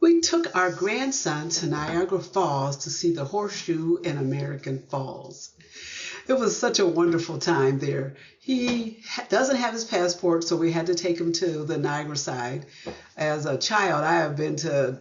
We took our grandson to Niagara Falls to see the horseshoe and American Falls. It was such a wonderful time there. He doesn't have his passport, so we had to take him to the Niagara side. As a child, I have been to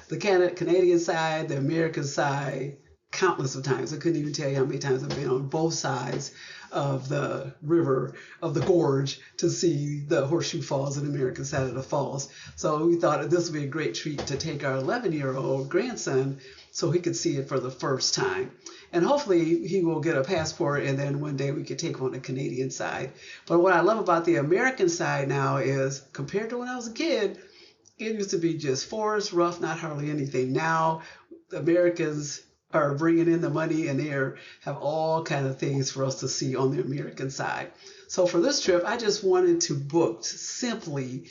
the Canadian side, the American side, countless of times. I couldn't even tell you how many times I've been on both sides of the river, of the gorge, to see the Horseshoe Falls and the American side of the falls. So we thought this would be a great treat to take our 11-year-old grandson so he could see it for the first time. And hopefully he will get a passport, and then one day we could take him on the Canadian side. But what I love about the American side now is, compared to when I was a kid, it used to be just forest, rough, not hardly anything. Now the Americans are bringing in the money, and they have all kind of things for us to see on the American side. So for this trip, I just wanted to book simply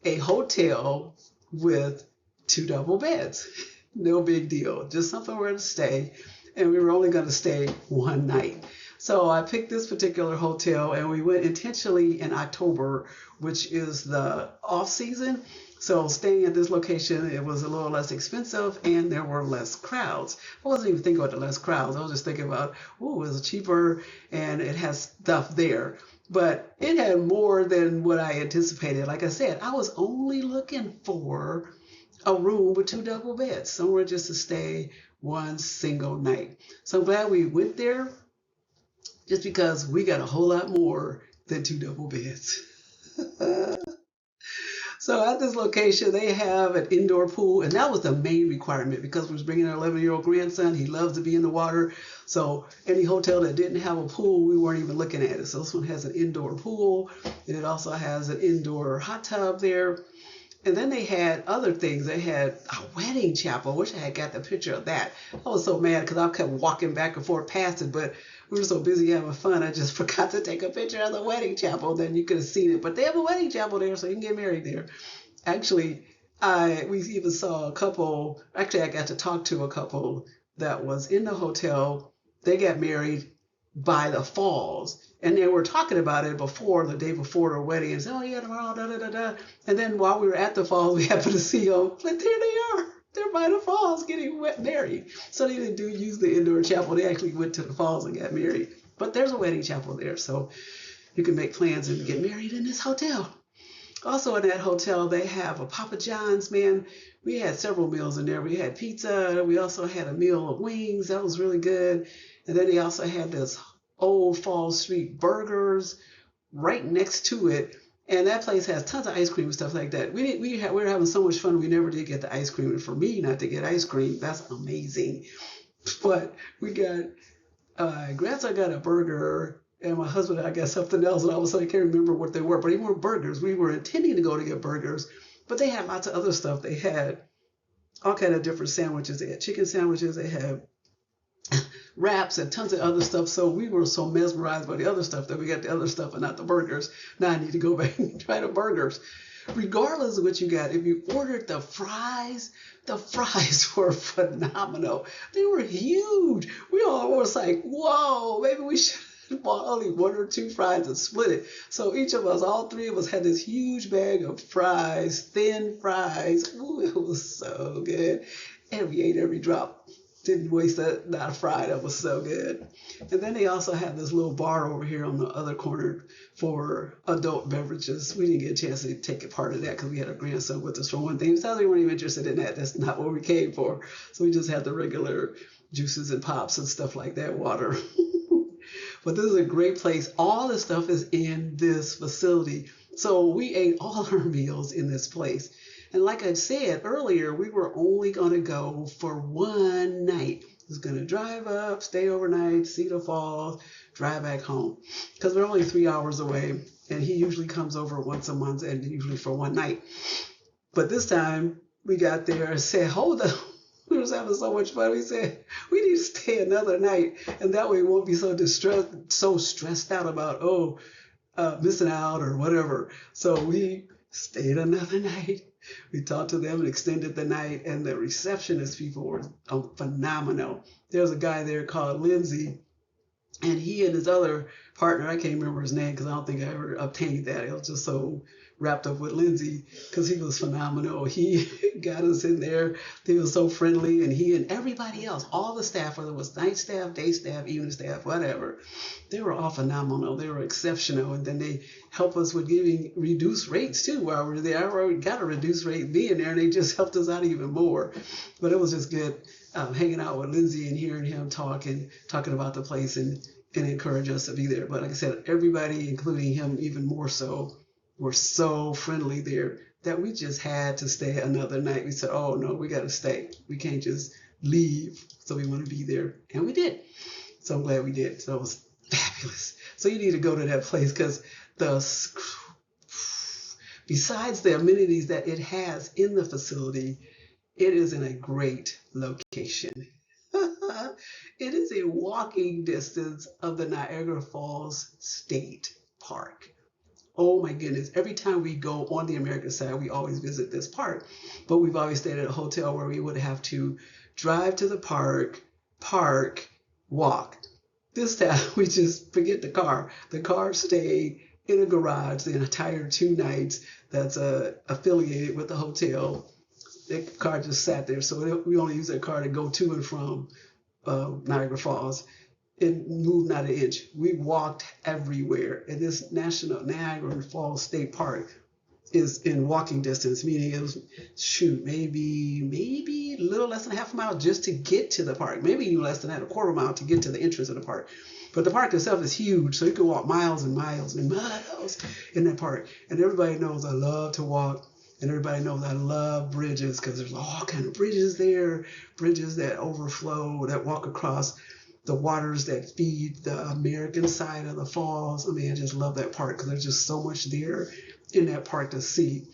a hotel with two double beds. No big deal, just somewhere to stay. And we were only going to stay one night. So I picked this particular hotel, and we went intentionally in October, which is the off season. So staying at this location, it was a little less expensive, and there were less crowds. I wasn't even thinking about the less crowds. I was just thinking about, ooh, it's cheaper and it has stuff there. But it had more than what I anticipated. Like I said, I was only looking for a room with two double beds, somewhere just to stay one single night. So I'm glad we went there, just because we got a whole lot more than two double beds. So at this location, they have an indoor pool, and that was the main requirement because we was bringing our 11-year-old grandson. He loves to be in the water. So any hotel that didn't have a pool, we weren't even looking at it. So this one has an indoor pool, and it also has an indoor hot tub there. And then they had other things. They had a wedding chapel. I wish I had got the picture of that. I was so mad because I kept walking back and forth past it, but we were so busy having fun, I just forgot to take a picture of the wedding chapel. Then you could have seen it. But they have a wedding chapel there, so you can get married there. Actually, we even saw a couple. Actually, I got to talk to a couple that was in the hotel. They got married by the falls, and they were talking about it before, the day before their wedding, and said, "Oh yeah, tomorrow, da da da da." And then while we were at the falls, we happened to see them. But there they are. They're by the falls getting married. So they didn't use the indoor chapel. They actually went to the falls and got married. But there's a wedding chapel there, so you can make plans and get married in this hotel. Also in that hotel, they have a Papa John's, man. We had several meals in there. We had pizza. We also had a meal of wings. That was really good. And then they also had this Old Fall Street burgers right next to it. And that place has tons of ice cream and stuff like that. We were having so much fun. We never did get the ice cream. And for me not to get ice cream, that's amazing. But we got grandson got a burger, and my husband and I got something else, and all of a sudden I can't remember what they were, but they weren't burgers. We were intending to go to get burgers, but they had lots of other stuff. They had all kind of different sandwiches. They had chicken sandwiches. They had wraps and tons of other stuff. So we were so mesmerized by the other stuff that we got the other stuff and not the burgers. Now I need to go back and try the burgers. Regardless of what you got, if you ordered the fries were phenomenal. They were huge. We all was like, whoa, maybe we should have bought only one or two fries and split it. So each of us, all three of us, had this huge bag of fries, thin fries. Ooh, it was so good. And we ate every drop. Didn't waste that, not a fry. That was so good. And then they also have this little bar over here on the other corner for adult beverages. We didn't get a chance to take a part of that because we had a grandson with us for one thing. So we weren't even interested in that. That's not what we came for. So we just had the regular juices and pops and stuff like that, water. But this is a great place. All the stuff is in this facility. So we ate all our meals in this place. And like I said earlier, we were only going to go for one night. I was going to drive up, stay overnight, see the falls, drive back home. Because we're only 3 hours away, and he usually comes over once a month, and usually for one night. But this time, we got there and said, hold up. We was having so much fun. We said, we need to stay another night, and that way we won't be so stressed out about, missing out or whatever. So we stayed another night. We talked to them and extended the night, and the receptionist people were phenomenal. There's a guy there called Lindsay, and he and his other partner, I can't remember his name because I don't think I ever obtained that. It was just so wrapped up with Lindsay because he was phenomenal. He got us in there. He was so friendly, and he and everybody else, all the staff, whether it was night staff, day staff, evening staff, whatever, they were all phenomenal. They were exceptional, and then they helped us with giving reduced rates too while we were there. I already got a reduced rate being there, and they just helped us out even more. But it was just good hanging out with Lindsay and hearing him talking about the place and encourage us to be there. But like I said, everybody, including him even more so, were so friendly there that we just had to stay another night. We said, oh no, we got to stay. We can't just leave. So we want to be there. And we did. So I'm glad we did. So it was fabulous. So you need to go to that place because besides the amenities that it has in the facility, it is in a great location. It is a walking distance of the Niagara Falls State Park. Oh my goodness. Every time we go on the American side, we always visit this park. But we've always stayed at a hotel where we would have to drive to the park, walk. This time we just forget the car. The car stayed in a garage the entire 2 nights that's affiliated with the hotel. The car just sat there. So we only use that car to go to and from Niagara Falls. It moved not an inch. We walked everywhere. And this National Niagara Falls State Park is in walking distance, meaning it was, maybe a little less than half a mile just to get to the park. Maybe even less than that, a quarter mile to get to the entrance of the park. But the park itself is huge, so you can walk miles and miles and miles in that park. And everybody knows I love to walk. And everybody knows I love bridges because there's all kind of bridges there, bridges that overflow, that walk across the waters that feed the American side of the falls. I mean, I just love that park because there's just so much there in that park to see.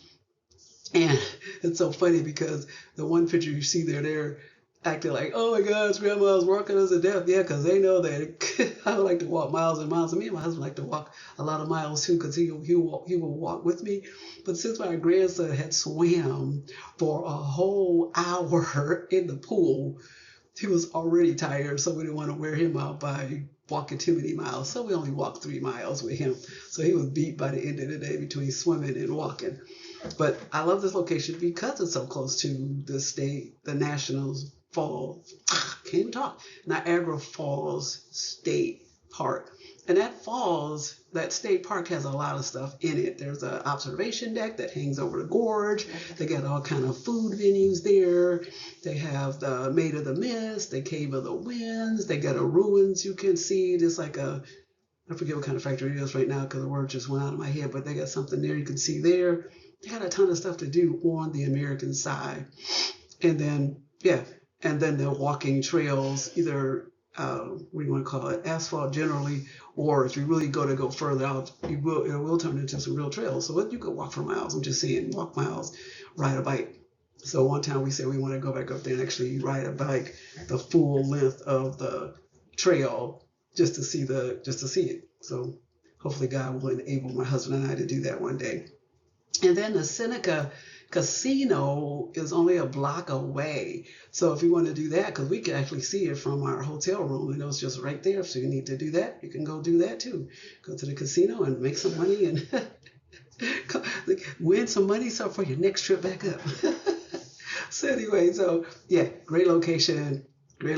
And it's so funny because the one picture you see there, they're acting like, oh my gosh, grandma's walking us to death. Yeah, because they know that I like to walk miles and miles. And me and my husband like to walk a lot of miles too because he will walk with me. But since my grandson had swam for a whole hour in the pool, he was already tired, so we didn't want to wear him out by walking too many miles. So we only walked 3 miles with him. So he was beat by the end of the day between swimming and walking. But I love this location because it's so close to the state, the National Falls, can't even talk, Niagara Falls State Park. And that state park has a lot of stuff in it. There's an observation deck that hangs over the gorge. They got all kind of food venues there. They have the Maid of the Mist, the Cave of the Winds. They got a ruins you can see. There's like I forget what kind of factory it is right now because the word just went out of my head, but they got something there you can see there. They got a ton of stuff to do on the American side. And then, the walking trails, either what do you want to call it, asphalt generally, or if you really go further out, it will turn into some real trails. So you could walk for miles. I'm just saying, walk miles, ride a bike. So one time we said we want to go back up there and actually ride a bike the full length of the trail just to see it. So hopefully God will enable my husband and I to do that one day. And then the Seneca Casino is only a block away. So if you want to do that, because we can actually see it from our hotel room, and it was just right there. So you need to do that. You can go do that too. Go to the casino and make some money and win some money for your next trip back up. So anyway, great location, great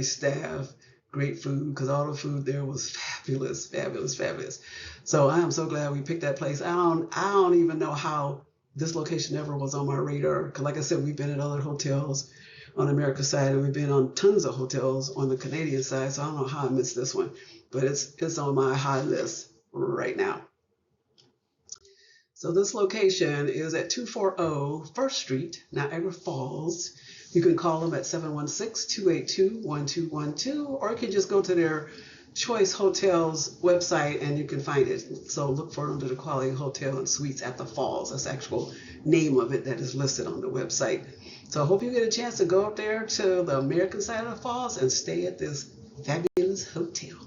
staff, great food, because all the food there was fabulous. So I am so glad we picked that place. I don't even know how this location ever was on my radar. Because like I said, we've been at other hotels on the American side, and we've been on tons of hotels on the Canadian side. So I don't know how I missed this one, but it's on my high list right now. So this location is at 240 First Street, Niagara Falls. You can call them at 716-282-1212, or you can just go to their Choice Hotels website and you can find it. So look for it under the Quality Hotel and Suites at the Falls. That's the actual name of it that is listed on the website. So I hope you get a chance to go up there to the American side of the Falls and stay at this fabulous hotel.